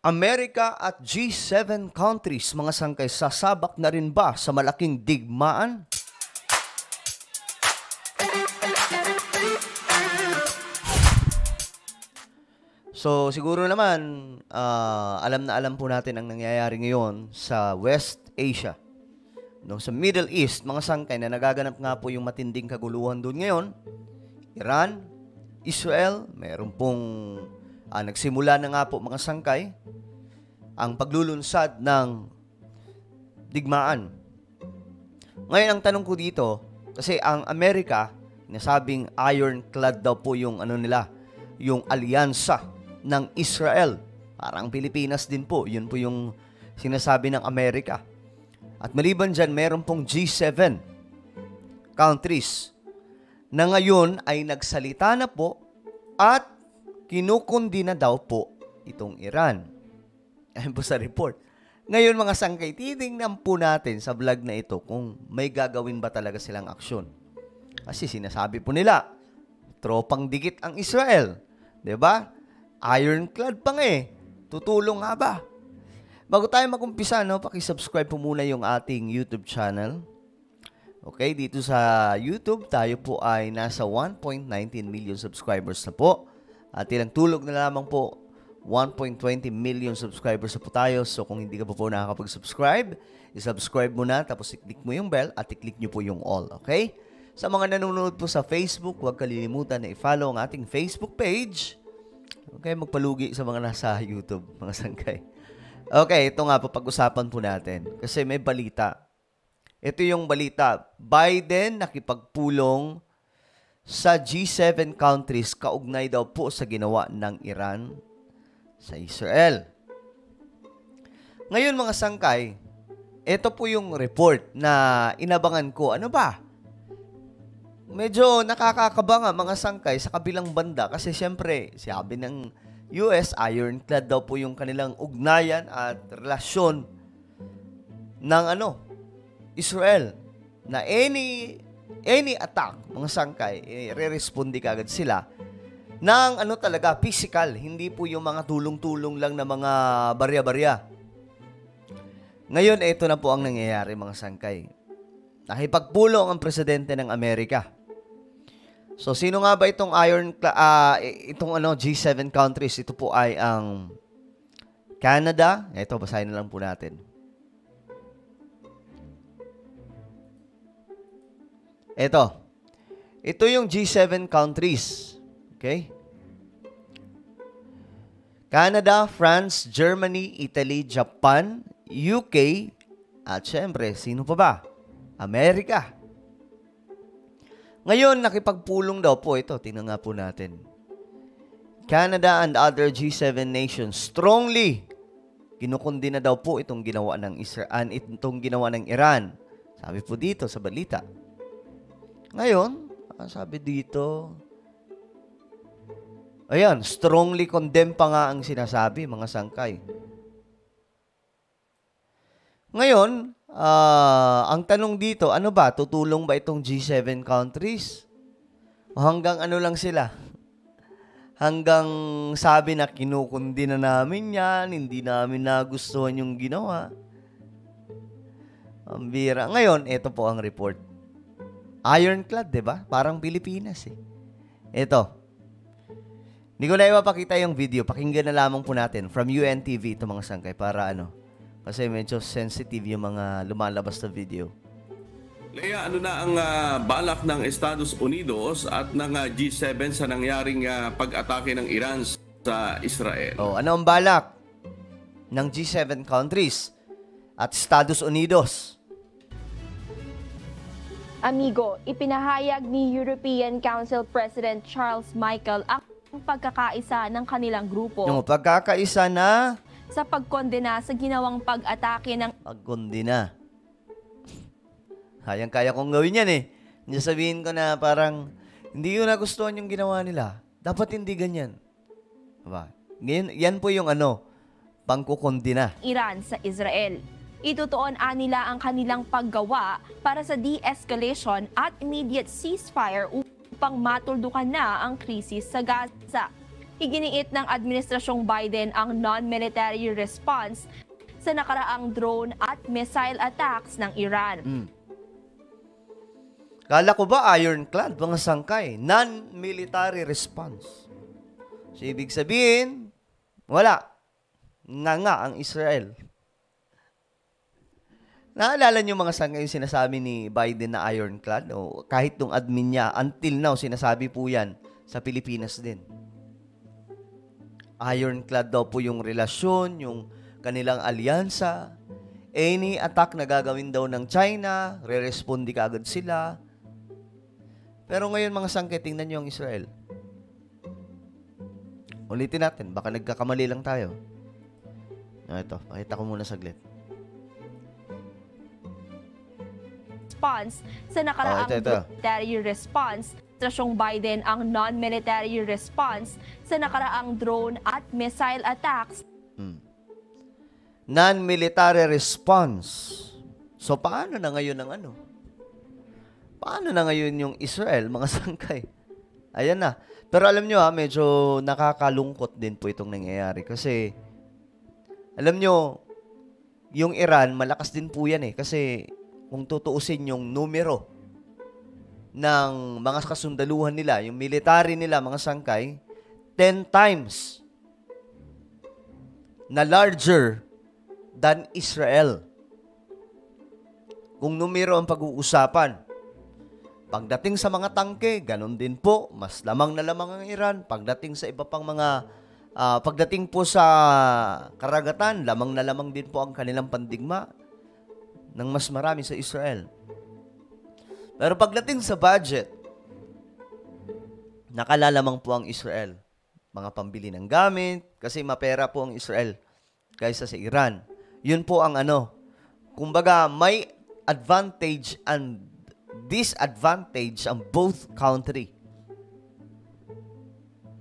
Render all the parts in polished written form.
Amerika at G7 countries, mga sangkay, sasabak na rin ba sa malaking digmaan? So, siguro naman, alam na alam po natin ang nangyayari ngayon sa West Asia. No, sa Middle East, mga sangkay, na nagaganap nga po yung matinding kaguluhan doon ngayon. Iran, Israel, mayroon pong nagsimula na nga po, mga sangkay, ang paglulunsad ng digmaan. Ngayon, ang tanong ko dito, kasi ang Amerika, nasabing ironclad daw po yung nila, yung alyansa ng Israel. Parang Pilipinas din po. Yun po yung sinasabi ng Amerika. At maliban dyan, meron pong G7 countries na ngayon ay nagsalita na po at kinukundi na daw po itong Iran. Ayan po sa report. Ngayon, mga sangkay, titingnan po natin sa vlog na ito kung may gagawin ba talaga silang aksyon. Kasi sinasabi po nila, tropang dikit ang Israel. 'Di ba? Ironclad pa nga eh. Tutulong nga ba? Bago tayo mag-umpisa, paki-subscribe po muna yung ating YouTube channel. Okay, dito sa YouTube, tayo po ay nasa 1.19 million subscribers na po. At ilang tulog na lamang po, 1.20 million subscribers na po tayo. So kung hindi ka po nakakapag-subscribe, i-subscribe mo na, tapos i-click mo yung bell at i-click nyo po yung all. Okay? Sa mga nanonood po sa Facebook, huwag kalilimutan na i-follow ang ating Facebook page. Okay, magpalugi sa mga nasa YouTube, mga sangkay. Okay, ito nga po, pag-usapan po natin. Kasi may balita. Ito yung balita. Biden nakipagpulong sa G7 countries kaugnay daw po sa ginawa ng Iran sa Israel. Ngayon, mga sangkay, ito po yung report na inabangan ko. Ano ba? Medyo nakakakaba nga, mga sangkay, sa kabilang banda kasi siyempre, sabi ng US, ironclad daw po yung kanilang ugnayan at relasyon ng Israel, na any attack, mga sangkay, re-respondi kagad sila ng talaga, physical, hindi po yung mga tulong-tulong lang na mga barya-barya. Ngayon, ito na po ang nangyayari, mga sangkay. Nakipagpulong ang presidente ng Amerika. So, sino nga ba itong G7 countries? Ito po ay ang Canada. Ito, basahin na lang po natin. Ito yung G7 countries. Okay? Canada, France, Germany, Italy, Japan, UK, at syempre, sino pa ba? Amerika. Ngayon, nakipagpulong daw po ito. Tingnan nga po natin. Canada and other G7 nations strongly kinukundi na daw po itong ginawa ng Israel, itong ginawa ng Iran. Sabi po dito sa balita. Ngayon, sabi dito, ayan, strongly condemn pa nga ang sinasabi, mga sangkay. Ngayon, ang tanong dito, ano ba? Tutulong ba itong G7 countries? O hanggang lang sila? Hanggang sabi na kinukundi na namin yan, hindi namin nagustuhan yung ginawa. Ang bira. Ngayon, ito po ang report. Ironclad, diba? Parang Pilipinas eh. Ito. Hindi ko na ipapakita yung video. Pakinggan na lamang po natin from UNTV ito, mga sangkay, para kasi medyo sensitive yung mga lumalabas na video. Lea, ano na ang balak ng Estados Unidos at ng G7 sa nangyaring pag-atake ng Iran sa Israel? Ano ang balak ng G7 countries at Estados Unidos? Amigo, ipinahayag ni European Council President Charles Michel ang pagkakaisa ng kanilang grupo. Yung pagkakaisa na? Sa pagkondena sa ginawang pag-atake ng... Pagkondena. Kayang-kaya kong gawin yan eh. Hindi sabihin ko na parang hindi ko nagustuhan yung ginawa nila. Dapat hindi ganyan. Diba? Yan po yung pangkukondena. Iran sa Israel. Itutuon nila ang kanilang paggawa para sa de-escalation at immediate ceasefire upang matuldukan na ang krisis sa Gaza. Iginiit ng Administrasyong Biden ang non-military response sa nakaraang drone at missile attacks ng Iran. Kala ko ba ironclad, mga sangkay? Non-military response. So, ibig sabihin, wala. Nga ang Israel. Naalala niyo mga sangkay yung sinasabi ni Biden na ironclad? O kahit nung admin niya, until now, sinasabi po yan sa Pilipinas din. Ironclad daw po yung relasyon, yung kanilang alyansa. Any attack na gagawin daw ng China, re-respondi ka agad sila. Pero ngayon mga sangkay, tingnan niyo ang Israel. Ulitin natin, baka nagkakamali lang tayo. Ito, pakita ko muna saglit. Response sa nakaraang military response. Administrasyong Biden ang non-military response sa nakaraang drone at missile attacks. Non-military response. So, paano na ngayon ang ano? Paano na ngayon yung Israel, mga sangkay? Ayan na. Pero alam nyo medyo nakakalungkot din po itong nangyayari. Kasi, alam nyo, yung Iran, malakas din po yan Kasi, kung tutuusin yung numero ng mga kasundaluhan nila, yung military nila, mga sangkay, 10 times na larger than Israel. Kung numero ang pag-uusapan. Pagdating sa mga tangke, ganun din po, mas lamang na lamang ang Iran. Pagdating sa iba pang mga, pagdating po sa karagatan, lamang na lamang din po ang kanilang pandigma ng mas marami sa Israel. Pero pagdating sa budget, nakalalamang po ang Israel. Mga pambili ng gamit, kasi mapera po ang Israel kaysa sa Iran. Yun po ang kumbaga may advantage and disadvantage ang both country.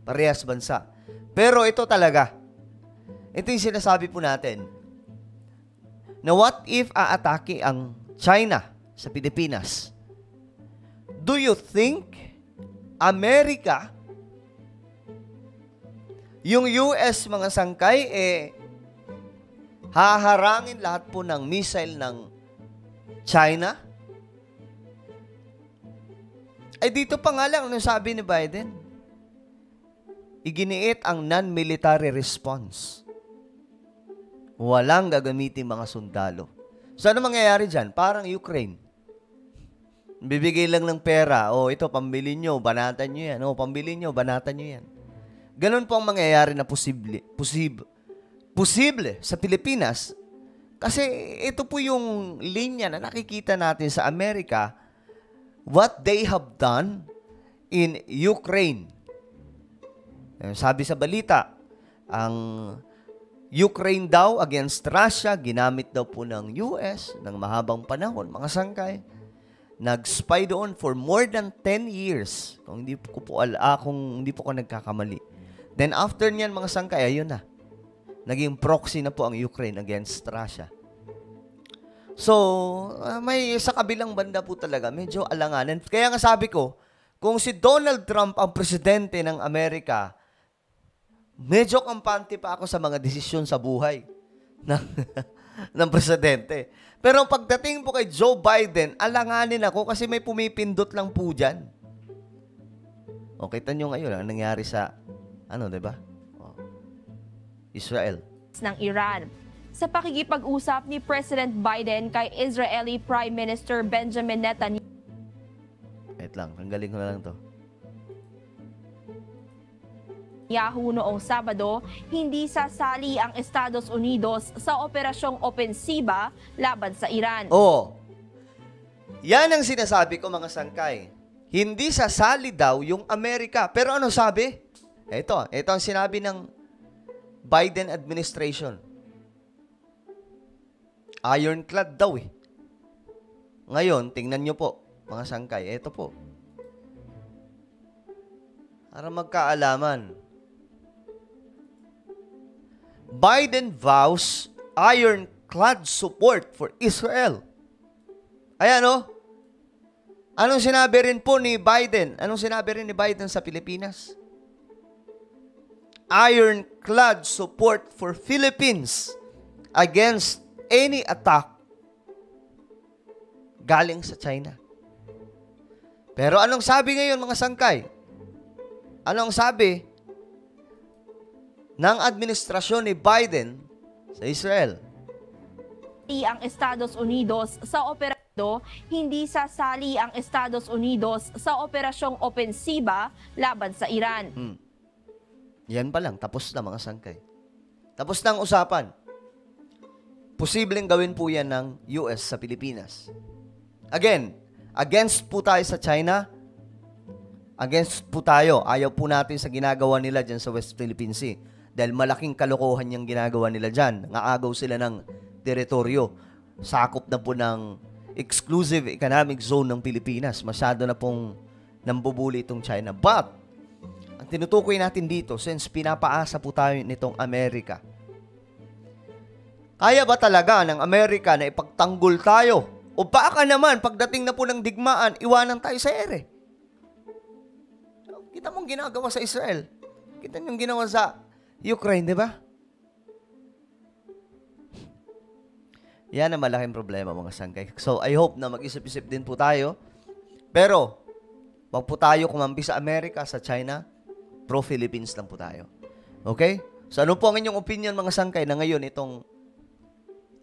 Parehas bansa. Pero ito talaga, ito yung sinasabi po natin, na what if aatake ang China sa Pilipinas? Do you think Amerika, yung US mga sangkay, haharangin lahat po ng missile ng China? Ay dito pa nga lang, sabi ni Biden? Iginiit ang non-military response. Walang gagamitin mga sundalo. So ano mangyayari dyan? Parang Ukraine. Bibigay lang ng pera. Ito, pambili nyo, banatan nyo yan. Pambili nyo, banatan nyo yan. Ganun po ang mangyayari na posible sa Pilipinas. Kasi ito po yung linya na nakikita natin sa Amerika, what they have done in Ukraine. Sabi sa balita, ang Ukraine daw against Russia, ginamit daw po ng US ng mahabang panahon, mga sangkay. Nag-spy doon for more than 10 years. Kung hindi po ko nagkakamali. Then after niyan, mga sangkay, ayun na. Naging proxy na po ang Ukraine against Russia. So, may sa kabilang banda po talaga, medyo alanganin. Kaya nga sabi ko, kung si Donald Trump ang presidente ng Amerika, medyo kampante pa ako sa mga desisyon sa buhay ng presidente. Pero pagdating po kay Joe Biden, alanganin ako kasi may pumipindot lang po dyan. Kita nyo ngayon ang nangyari sa, diba? Israel. Ng Iran. Sa pakikipag-usap ni President Biden kay Israeli Prime Minister Benjamin Netanyahu. Wait lang, tanggalin ko na lang to. Noong Sabado, hindi sasali ang Estados Unidos sa operasyong opensiba laban sa Iran. Yan ang sinasabi ko mga sangkay. Hindi sasali daw yung Amerika. Pero ano sabi? Ito ang sinabi ng Biden administration. Ironclad daw Ngayon, tingnan nyo po, mga sangkay. Ito po. Para magkaalaman. Biden vows ironclad support for Israel. Ayan Anong sinabi rin po ni Biden? Anong sinabi rin ni Biden sa Pilipinas? ironclad support for Philippines against any attack galing sa China. Pero anong sabi ngayon mga sangkay? Anong sabi ng administrasyon ni Biden sa Israel? Ang Estados Unidos sa operasyon, hindi sasali ang Estados Unidos sa operasyong opensiba laban sa Iran. Yan pa lang, tapos na mga sangkay. Tapos na ang usapan. Posibleng gawin po yan ng US sa Pilipinas. Again, against po tayo sa China, against po tayo, ayaw po natin sa ginagawa nila dyan sa West Philippine Sea. Dahil malaking kalokohan yung ginagawa nila dyan. Nangaagaw sila ng teritoryo. Sakop na po ng exclusive economic zone ng Pilipinas. Masyado na pong nambubuli itong China. But, ang tinutukoy natin dito, since pinapaasa po tayo nitong Amerika, kaya ba talaga ng Amerika na ipagtanggol tayo? O baka naman, pagdating na po ng digmaan, iwanan tayo sa ere? Kita mong ginagawa sa Israel. Kita mong ginawa sa Ukraine, di ba? Yan ang malaking problema mga sangkay. So, I hope na mag-isip-isip din po tayo. Pero, wag po tayo kumampi sa Amerika, sa China. Pro-Philippines lang po tayo. Okay? So, ano po ang inyong opinion mga sangkay na ngayon itong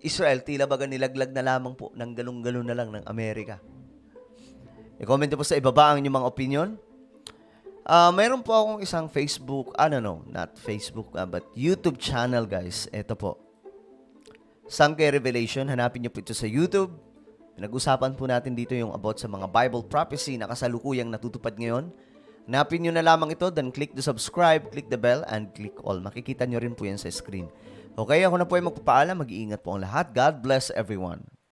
Israel, tila baga nilaglag na lamang po ng galong-galon na lang ng Amerika? I-comment po sa ibaba ang inyong mga opinion. Mayroon po akong isang Facebook, not Facebook, but YouTube channel, guys. Ito po. Sangkay Revelation. Hanapin niyo po ito sa YouTube. Pinag-usapan po natin dito yung about sa mga Bible prophecy na kasalukuyang natutupad ngayon. Hanapin niyo na lamang ito, then click the subscribe, click the bell, and click all. Makikita niyo rin po yan sa screen. Okay, ako na po ay magpapaalam. Mag-iingat po ang lahat. God bless everyone.